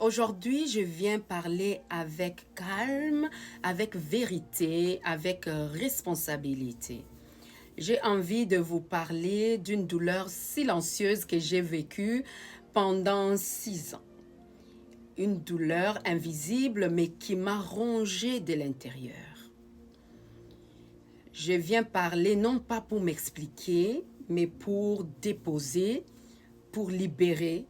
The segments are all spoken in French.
Aujourd'hui, je viens parler avec calme, avec vérité, avec responsabilité. J'ai envie de vous parler d'une douleur silencieuse que j'ai vécue pendant 6 ans. Une douleur invisible mais qui m'a rongée de l'intérieur. Je viens parler non pas pour m'expliquer, mais pour déposer, pour libérer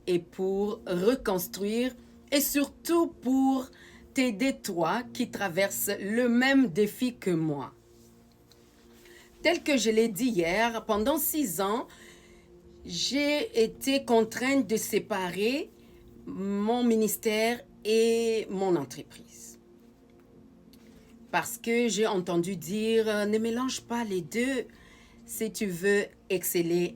et pour reconstruire et surtout pour t'aider toi qui traverses le même défi que moi. Tel que je l'ai dit hier, pendant 6 ans, j'ai été contrainte de séparer mon ministère et mon entreprise. Parce que j'ai entendu dire, ne mélange pas les deux. Si tu veux exceller,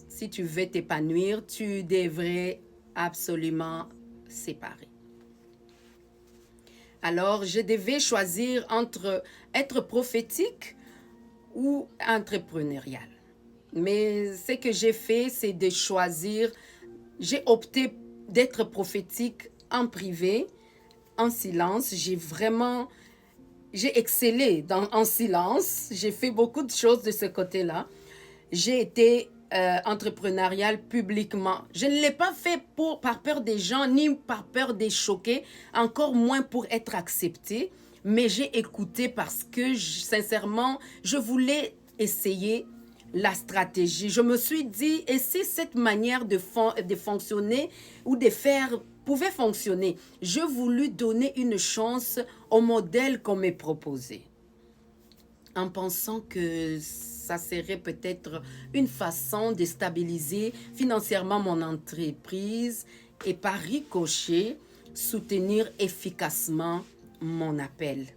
si tu veux t'épanouir, tu devrais absolument séparer. Alors, je devais choisir entre être prophétique ou entrepreneurial. Mais ce que j'ai fait, c'est de choisir, j'ai opté d'être prophétique en privé, en silence. J'ai excellé en silence. J'ai fait beaucoup de choses de ce côté-là. J'ai été entrepreneurial publiquement. Je ne l'ai pas fait par peur des gens, ni par peur des choquer, encore moins pour être accepté. Mais j'ai écouté parce que, sincèrement, je voulais essayer la stratégie. Je me suis dit, et si cette manière de fonctionner ou de faire pouvait fonctionner, je voulus donner une chance au modèle qu'on m'ait proposé, en pensant que ça serait peut-être une façon de stabiliser financièrement mon entreprise et par ricochet, soutenir efficacement mon appel.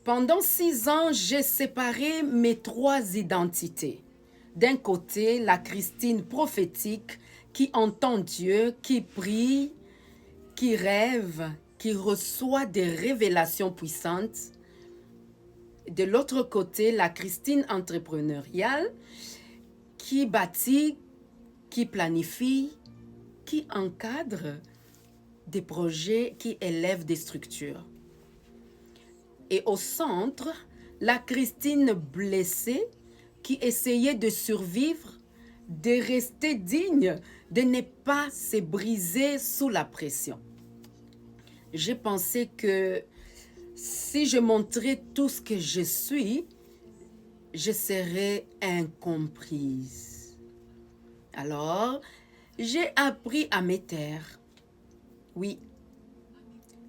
Pendant 6 ans, j'ai séparé mes 3 identités. D'un côté, la Christine prophétique qui entend Dieu, qui prie, qui rêve, qui reçoit des révélations puissantes. De l'autre côté, la Christine entrepreneuriale qui bâtit, qui planifie, qui encadre des projets, qui élève des structures. Et au centre, la Christine blessée qui essayait de survivre, de rester digne, de ne pas se briser sous la pression. J'ai pensé que si je montrais tout ce que je suis, je serais incomprise. Alors, j'ai appris à me taire. Oui,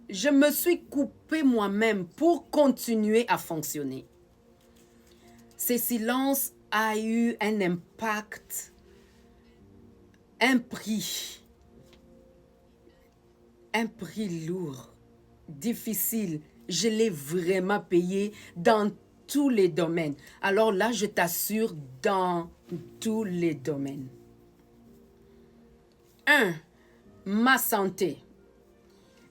je me suis coupée moi-même pour continuer à fonctionner. Ce silence a eu un impact, un prix lourd, difficile. Je l'ai vraiment payé dans tous les domaines. Alors là, je t'assure, dans tous les domaines. 1. Ma santé.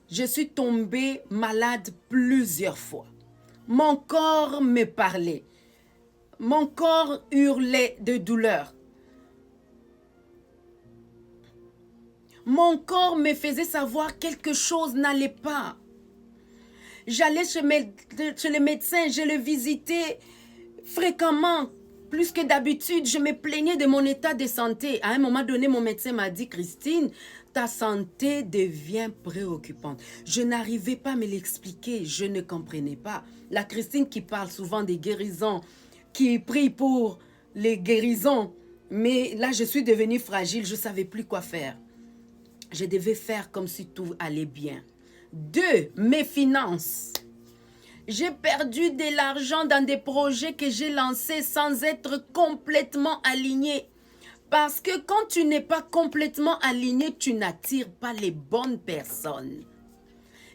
Je suis tombée malade plusieurs fois. Mon corps me parlait. Mon corps hurlait de douleur. Mon corps me faisait savoir quelque chose n'allait pas. J'allais chez le médecin, je le visitais fréquemment, plus que d'habitude. Je me plaignais de mon état de santé. À un moment donné, mon médecin m'a dit, Christine, ta santé devient préoccupante. Je n'arrivais pas à me l'expliquer, je ne comprenais pas. La Christine qui parle souvent des guérisons, qui prie pour les guérisons, mais là je suis devenue fragile, je ne savais plus quoi faire. Je devais faire comme si tout allait bien. 2. Mes finances. J'ai perdu de l'argent dans des projets que j'ai lancés sans être complètement aligné. Parce que quand tu n'es pas complètement aligné, tu n'attires pas les bonnes personnes.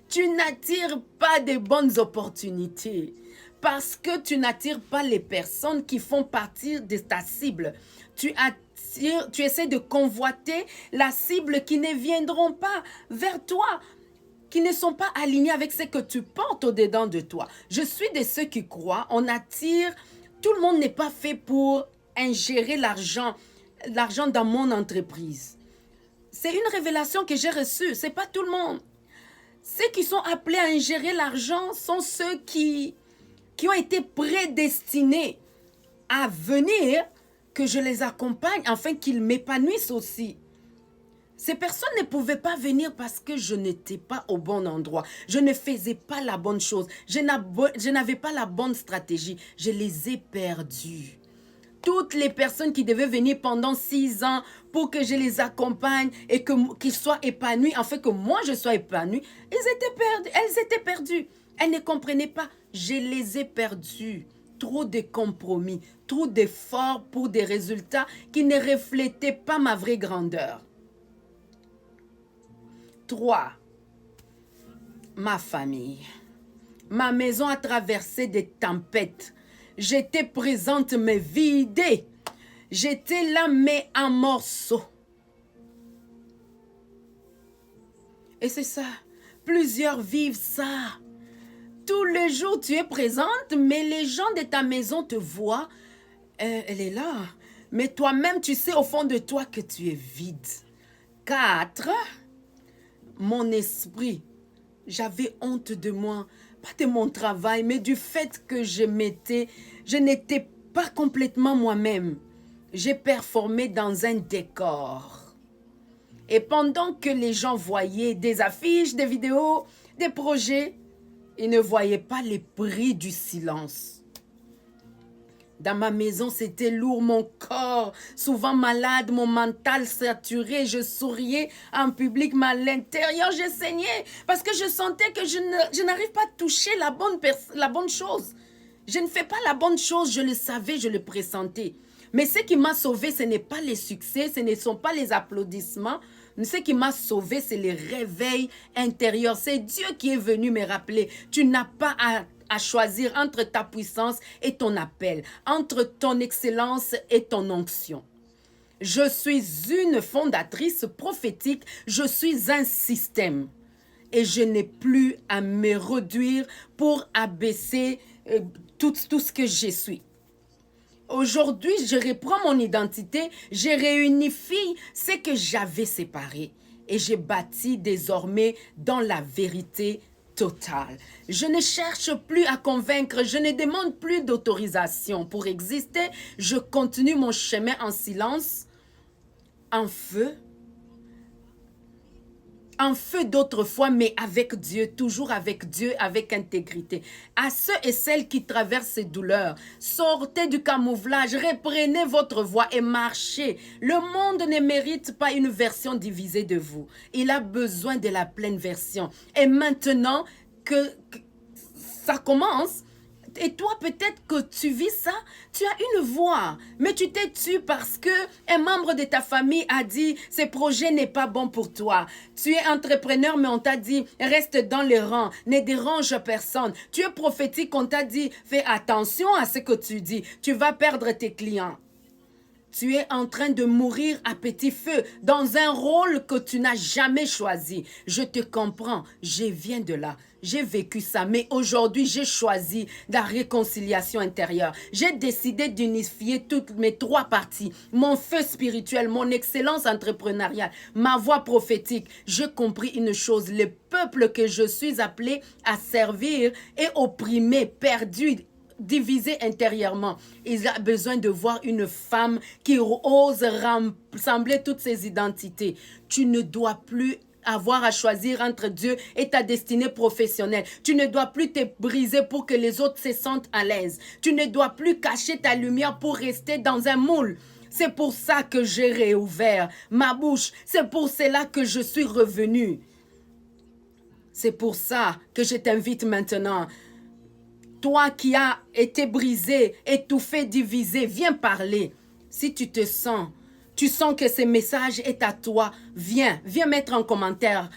Tu n'attires pas de bonnes opportunités. Parce que tu n'attires pas les personnes qui font partie de ta cible. Tu essaies de convoiter la cible qui ne viendront pas vers toi, qui ne sont pas alignés avec ce que tu portes au-dedans de toi. Je suis de ceux qui croient, on attire, tout le monde n'est pas fait pour ingérer l'argent l'argent dans mon entreprise. C'est une révélation que j'ai reçue. Ce n'est pas tout le monde. Ceux qui sont appelés à ingérer l'argent sont ceux qui ont été prédestinés à venir, que je les accompagne afin qu'ils m'épanouissent aussi. Ces personnes ne pouvaient pas venir parce que je n'étais pas au bon endroit. Je ne faisais pas la bonne chose. Je n'avais pas la bonne stratégie. Je les ai perdus. Toutes les personnes qui devaient venir pendant 6 ans pour que je les accompagne et qu'ils soient épanouis, afin que moi je sois épanouie, elles étaient perdues. Elles ne comprenaient pas. Je les ai perdues. Trop de compromis, trop d'efforts pour des résultats qui ne reflétaient pas ma vraie grandeur. 3. Ma famille. Ma maison a traversé des tempêtes. J'étais présente mais vidée. J'étais là mais en morceaux. Et c'est ça. Plusieurs vivent ça. Tous les jours tu es présente mais les gens de ta maison te voient. Elle est là. Mais toi-même tu sais au fond de toi que tu es vide. 4. Mon esprit. J'avais honte de moi. Pas de mon travail, mais du fait que je n'étais pas complètement moi-même. J'ai performé dans un décor. Et pendant que les gens voyaient des affiches, des vidéos, des projets, ils ne voyaient pas les prix du silence. Dans ma maison, c'était lourd, mon corps, souvent malade, mon mental saturé. Je souriais en public, mais à l'intérieur, je saignais parce que je sentais que je n'arrive pas à toucher la bonne chose. Je ne fais pas la bonne chose, je le savais, je le pressentais. Mais ce qui m'a sauvé, ce n'est pas les succès, ce ne sont pas les applaudissements. Ce qui m'a sauvé, c'est les réveils intérieurs. C'est Dieu qui est venu me rappeler. Tu n'as pas à choisir entre ta puissance et ton appel, entre ton excellence et ton onction. Je suis une fondatrice prophétique, je suis un système et je n'ai plus à me réduire pour abaisser tout ce que je suis. Aujourd'hui, je reprends mon identité, je réunifie ce que j'avais séparé et j'ai bâti désormais dans la vérité totale. Je ne cherche plus à convaincre, je ne demande plus d'autorisation pour exister. Je continue mon chemin en silence, en feu d'autrefois, mais avec Dieu, toujours avec Dieu, avec intégrité. À ceux et celles qui traversent ces douleurs, sortez du camouflage, reprenez votre voie et marchez. Le monde ne mérite pas une version divisée de vous. Il a besoin de la pleine version. Et maintenant que ça commence, et toi, peut-être que tu vis ça, tu as une voix, mais tu t'es tu parce que un membre de ta famille a dit « ce projet n'est pas bon pour toi ». Tu es entrepreneur, mais on t'a dit « reste dans les rangs, ne dérange personne ». Tu es prophétique, on t'a dit « fais attention à ce que tu dis, tu vas perdre tes clients ». Tu es en train de mourir à petit feu dans un rôle que tu n'as jamais choisi. Je te comprends, je viens de là. J'ai vécu ça, mais aujourd'hui, j'ai choisi la réconciliation intérieure. J'ai décidé d'unifier toutes mes 3 parties. Mon feu spirituel, mon excellence entrepreneuriale, ma voix prophétique. J'ai compris une chose, le peuple que je suis appelé à servir est opprimé, perdu, divisé intérieurement. Il a besoin de voir une femme qui ose rassembler toutes ses identités. Tu ne dois plus avoir à choisir entre Dieu et ta destinée professionnelle. Tu ne dois plus te briser pour que les autres se sentent à l'aise. Tu ne dois plus cacher ta lumière pour rester dans un moule. C'est pour ça que j'ai réouvert ma bouche. C'est pour cela que je suis revenue. C'est pour ça que je t'invite maintenant. Toi qui as été brisé, étouffé, divisé, viens parler. Si tu te sens, tu sens que ce message est à toi, viens mettre en commentaire.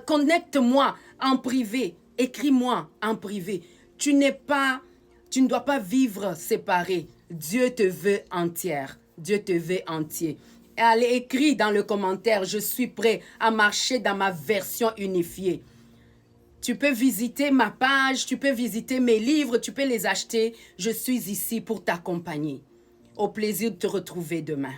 Connecte-moi en privé, écris-moi en privé. Tu ne dois pas vivre séparé. Dieu te veut entière. Dieu te veut entier. Allez, écris dans le commentaire, je suis prêt à marcher dans ma version unifiée. Tu peux visiter ma page, tu peux visiter mes livres, tu peux les acheter. Je suis ici pour t'accompagner. Au plaisir de te retrouver demain.